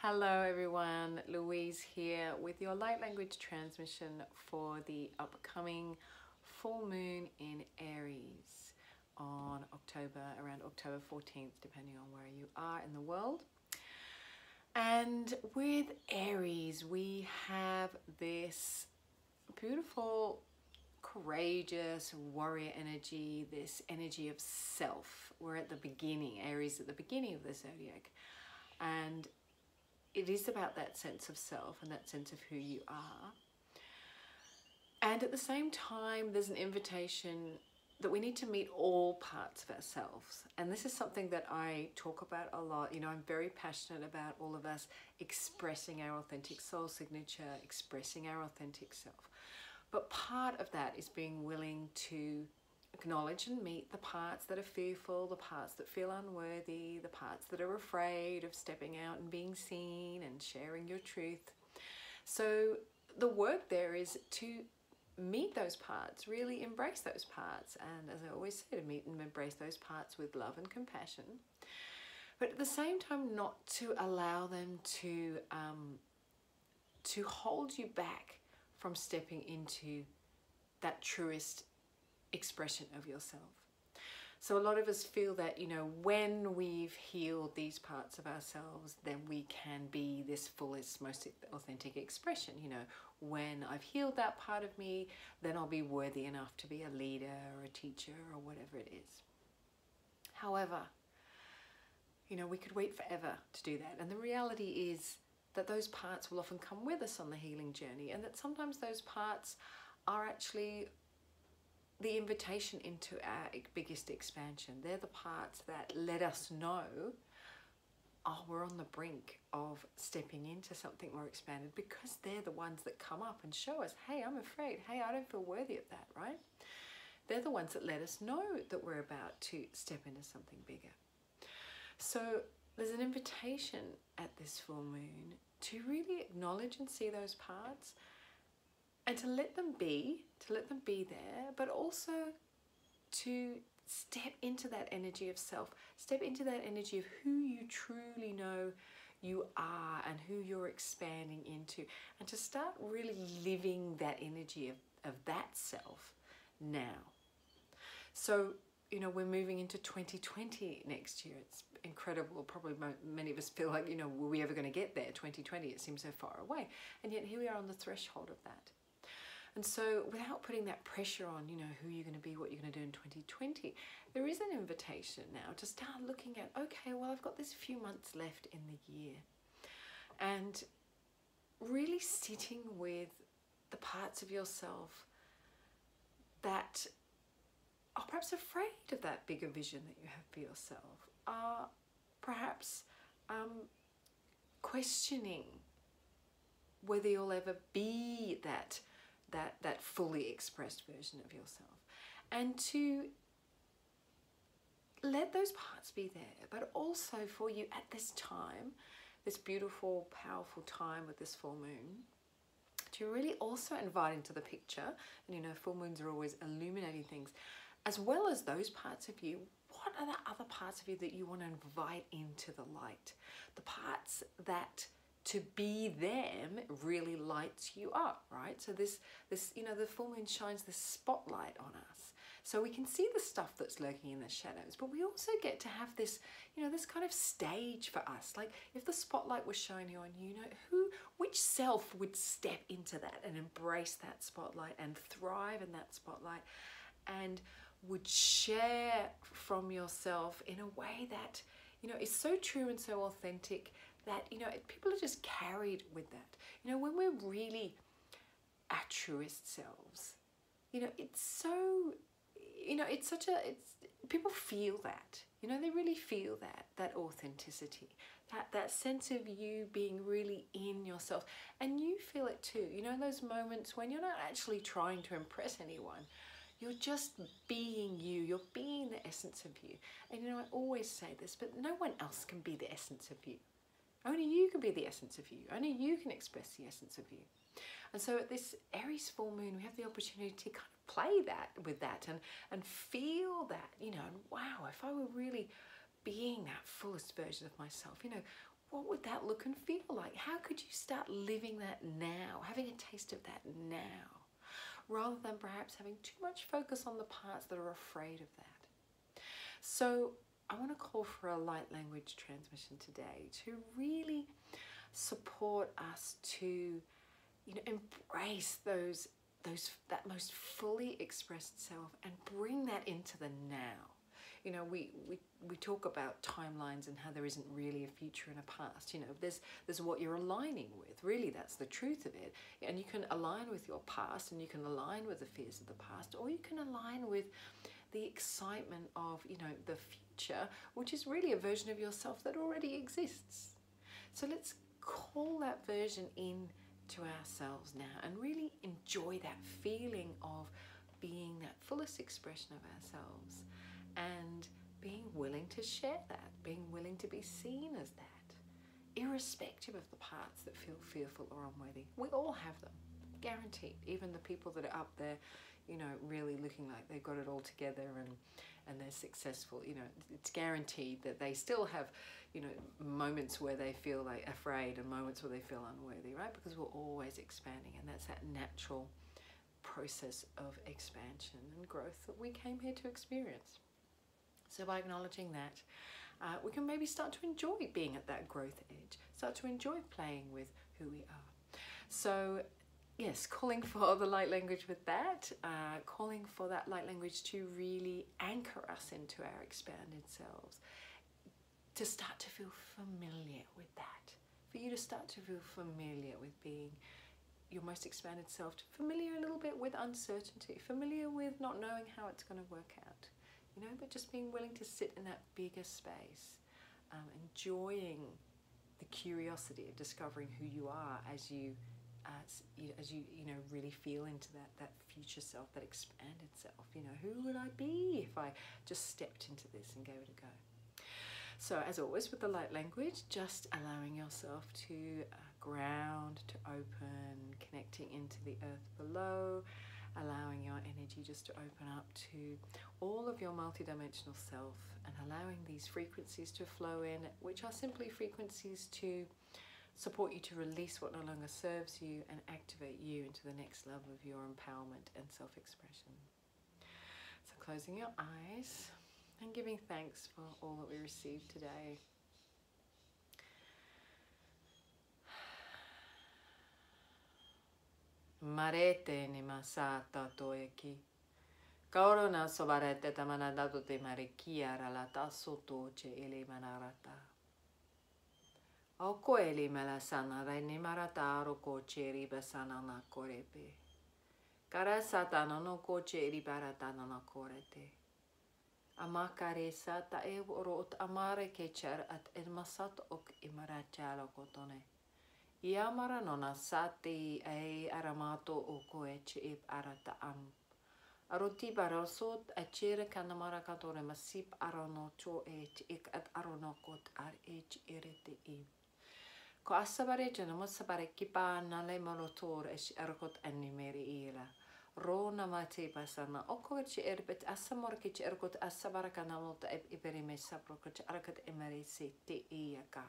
Hello everyone, Louise here with your light language transmission for the upcoming full moon in Aries on around October 14th, depending on where you are in the world. And with Aries, we have this beautiful, courageous warrior energy, this energy of self. We're at the beginning, Aries at the beginning of the zodiac. And it is about that sense of self and that sense of who you are. And at the same time, there's an invitation that we need to meet all parts of ourselves. And this is something that I talk about a lot. You know, I'm very passionate about all of us expressing our authentic soul signature, expressing our authentic self. But part of that is being willing to acknowledge and meet the parts that are fearful, the parts that feel unworthy, the parts that are afraid of stepping out and being seen and sharing your truth. So the work there is to meet those parts, really embrace those parts. And as I always say, to meet and embrace those parts with love and compassion. But at the same time, not to allow them to hold you back from stepping into that truest expression of yourself. So a lot of us feel that, you know, when we've healed these parts of ourselves, then we can be this fullest, most authentic expression. You know, when I've healed that part of me, then I'll be worthy enough to be a leader or a teacher or whatever it is. However, you know, we could wait forever to do that. And the reality is that those parts will often come with us on the healing journey, and that sometimes those parts are actually the invitation into our biggest expansion. They're the parts that let us know, oh, we're on the brink of stepping into something more expanded, because they're the ones that come up and show us, hey, I'm afraid, hey, I don't feel worthy of that, right? They're the ones that let us know that we're about to step into something bigger. So there's an invitation at this full moon to really acknowledge and see those parts, and to let them be there, but also to step into that energy of self, step into that energy of who you truly know you are and who you're expanding into, and to start really living that energy of that self now. So, you know, we're moving into 2020 next year. It's incredible. Probably many of us feel like, you know, were we ever going to get there? 2020, it seems so far away. And yet here we are on the threshold of that. And so without putting that pressure on, you know, who you're going to be, what you're going to do in 2020, there is an invitation now to start looking at, okay, well, I've got this few months left in the year. And really sitting with the parts of yourself that are perhaps afraid of that bigger vision that you have for yourself, are perhaps questioning whether you'll ever be that fully expressed version of yourself, and to let those parts be there, but also for you at this time, this beautiful, powerful time with this full moon, to really also invite into the picture, and you know, full moons are always illuminating things, as well as those parts of you. What are the other parts of you that you want to invite into the light? The parts that to be them really lights you up, right? So this, you know, the full moon shines this spotlight on us. So we can see the stuff that's lurking in the shadows, but we also get to have this, you know, this kind of stage for us. Like if the spotlight was shining on you, which self would step into that and embrace that spotlight and thrive in that spotlight, and would share from yourself in a way that, you know, is so true and so authentic that, you know, people are just carried with that. You know, when we're really our truest selves, you know, it's so, you know, people feel that, you know, they really feel that authenticity, that sense of you being really in yourself, and you feel it too, you know, those moments when you're not actually trying to impress anyone. You're just being you. You're being the essence of you. And you know, I always say this, but no one else can be the essence of you. Only you can be the essence of you. Only you can express the essence of you. And so at this Aries full moon, we have the opportunity to kind of play that with that and feel that, you know, and wow, if I were really being that fullest version of myself, you know, what would that look and feel like? How could you start living that now, having a taste of that now, rather than perhaps having too much focus on the parts that are afraid of that? So I want to call for a light language transmission today to really support us to, embrace that most fully expressed self and bring that into the now. We talk about timelines and how there isn't really a future and a past. There's what you're aligning with. Really, that's the truth of it. And you can align with your past, and you can align with the fears of the past, or you can align with the excitement of, the future, which is really a version of yourself that already exists. So let's call that version in to ourselves now and really enjoy that feeling of being that fullest expression of ourselves, and being willing to share that, being willing to be seen as that, irrespective of the parts that feel fearful or unworthy. We all have them, guaranteed. Even the people that are up there, really looking like they've got it all together and they're successful, it's guaranteed that they still have, moments where they feel like afraid and moments where they feel unworthy, right? Because we're always expanding, and that's that natural process of expansion and growth that we came here to experience. So by acknowledging that, we can maybe start to enjoy being at that growth edge, start to enjoy playing with who we are. So yes, calling for the light language with that, calling for that light language to really anchor us into our expanded selves, to start to feel familiar with that, for you to start to feel familiar with being your most expanded self, familiar a little bit with uncertainty, familiar with not knowing how it's going to work out, but just being willing to sit in that bigger space, enjoying the curiosity of discovering who you are as you really feel into that future self, that expanded self. Who would I be if I just stepped into this and gave it a go? So as always with the light language, just allowing yourself to ground, to open, connecting into the earth below, allowing your energy just to open up to all of your multidimensional self, and allowing these frequencies to flow in, which are simply frequencies to support you to release what no longer serves you and activate you into the next level of your empowerment and self-expression. So closing your eyes and giving thanks for all that we received today. Marete ni masata toeki. Kaorona sobarete tamanadato te marikia ralata soto che ele manarata. O koeli melasana reni marata roko che ribasana na korepe. Kara satana no koche ribarata na korete. Amakare sata e rot amare kecher at elmasat ok imarachalo kotone. Iamara nona sati e aramato o koeche ip arata am. Aroti barosot a chere kanamara katore masip arono cho ik at aronokot ar erete im. Ko asabare janamo sabare kipa nale morotor es erkot animeri ila. Rona mate pasana okoch erbet asamor kich erkot asabara kanamot iperime saprokot arakat emeri sete iaka.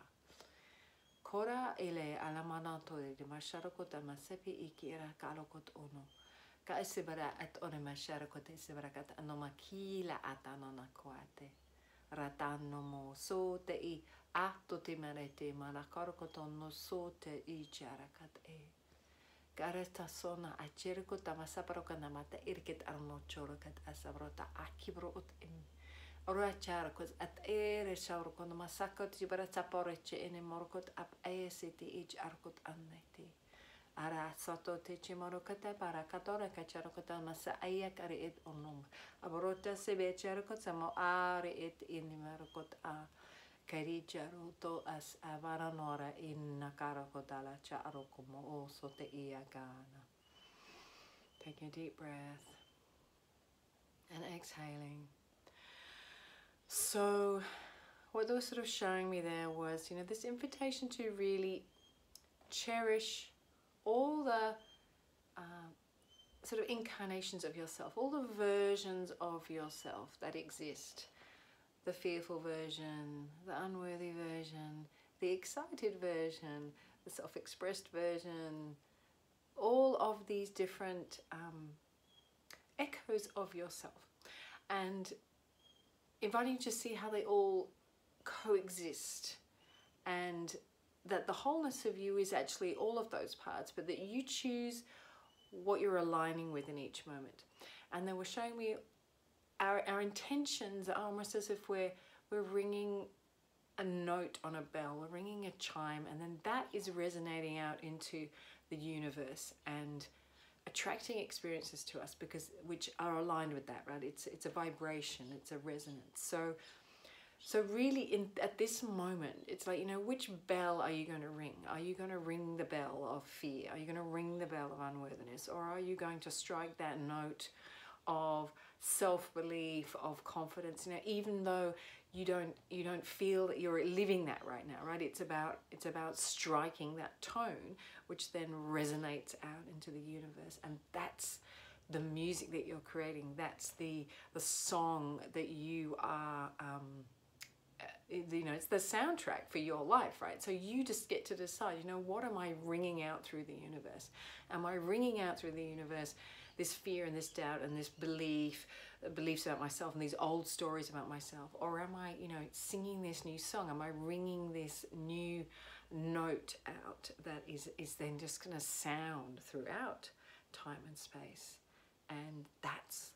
Kora ele alamanato de masharakot amasepi ikira kalokot ono. Ka esibara at one masharakot esibarakat anomakila atanona koate. Ratano mo so te I atto te marete malakarkoton no so te I charakat e. Gareta sona a cerco tamasaparoka namata irket arno chorokat asabrota akibrot im. Ora charcos at ere shaurkon masakot jibarata poreche ene morkot ap aesiti ich arkot anneti. Ara soto te chimorokata para katora kacharokota masa ayak are et onum. Abrota sebe charcot samo are et inimarokot a. Karijaruto as avaranora in nakarakotala charokomo o sote iagana. Taking a deep breath and exhaling. So what they were sort of showing me there was, this invitation to really cherish all the sort of incarnations of yourself, all the versions of yourself that exist. The fearful version, the unworthy version, the excited version, the self-expressed version, all of these different echoes of yourself, and inviting you to see how they all coexist, and that the wholeness of you is actually all of those parts, but that you choose what you're aligning with in each moment. And they were showing me our intentions are almost as if we're ringing a note on a bell, we're ringing a chime, and then that is resonating out into the universe and attracting experiences to us which are aligned with that, right? It's a vibration, it's a resonance. So really at this moment, it's like, you know, which bell are you going to ring? Are you going to ring the bell of fear? Are you going to ring the bell of unworthiness? Or are you going to strike that note of self-belief, of confidence? You know, even though you don't feel that you're living that right now, right? It's about striking that tone, which then resonates out into the universe, and that's the music that you're creating. That's the song that you are. You know, it's the soundtrack for your life, right? So you just get to decide, you know, what am I ringing out through the universe? Am I ringing out through the universe this fear and this doubt and this beliefs about myself and these old stories about myself? Or am I, you know, singing this new song? Am I ringing this new note out that is then just going to sound throughout time and space? And that's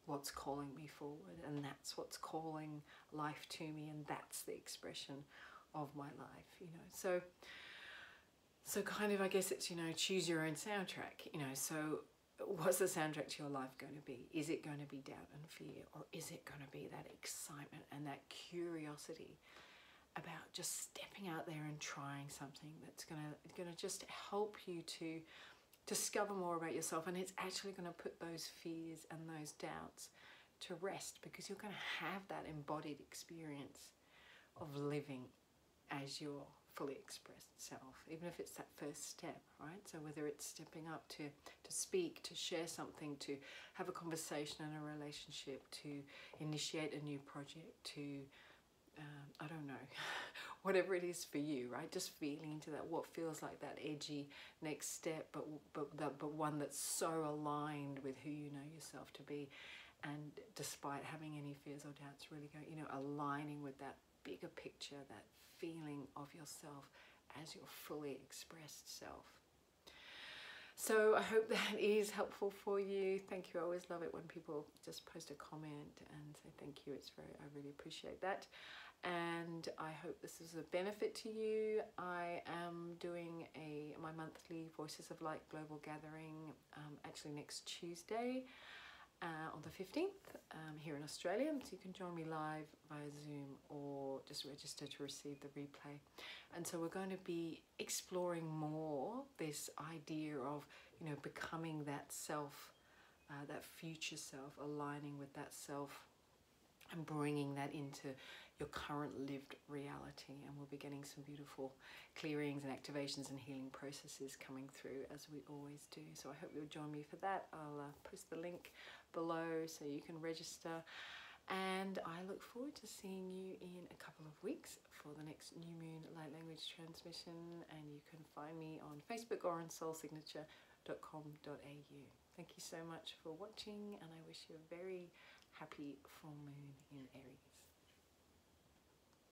what's calling me forward, and that's what's calling life to me, and that's the expression of my life, you know. So kind of, I guess it's, you know, choose your own soundtrack, you know. So what's the soundtrack to your life going to be? Is it going to be doubt and fear, or is it going to be that excitement and that curiosity about just stepping out there and trying something that's going to just help you to discover more about yourself? And it's actually going to put those fears and those doubts to rest, because you're going to have that embodied experience of living as your fully expressed self, even if it's that first step, right? So whether it's stepping up to speak, to share something, to have a conversation in a relationship, to initiate a new project, to I don't know, whatever it is for you, right? Just feeling into that, what feels like that edgy next step, but one that's so aligned with who you know yourself to be, and despite having any fears or doubts, really go, you know, aligning with that bigger picture, that feeling of yourself as your fully expressed self. So I hope that is helpful for you. Thank you. I always love it when people just post a comment and say thank you. I really appreciate that. And I hope this is a benefit to you. I am doing my monthly Voices of Light Global Gathering actually next Tuesday on the 15th here in Australia. So you can join me live via Zoom or just register to receive the replay. And so we're going to be exploring more this idea of, you know, becoming that self, that future self, aligning with that self and bringing that into your current lived reality. And we'll be getting some beautiful clearings and activations and healing processes coming through, as we always do. So I hope you'll join me for that. I'll post the link below so you can register. And I look forward to seeing you in a couple of weeks for the next New Moon Light Language transmission. And you can find me on Facebook or on soulsignature.com.au. Thank you so much for watching, and I wish you a very happy full moon in Aries.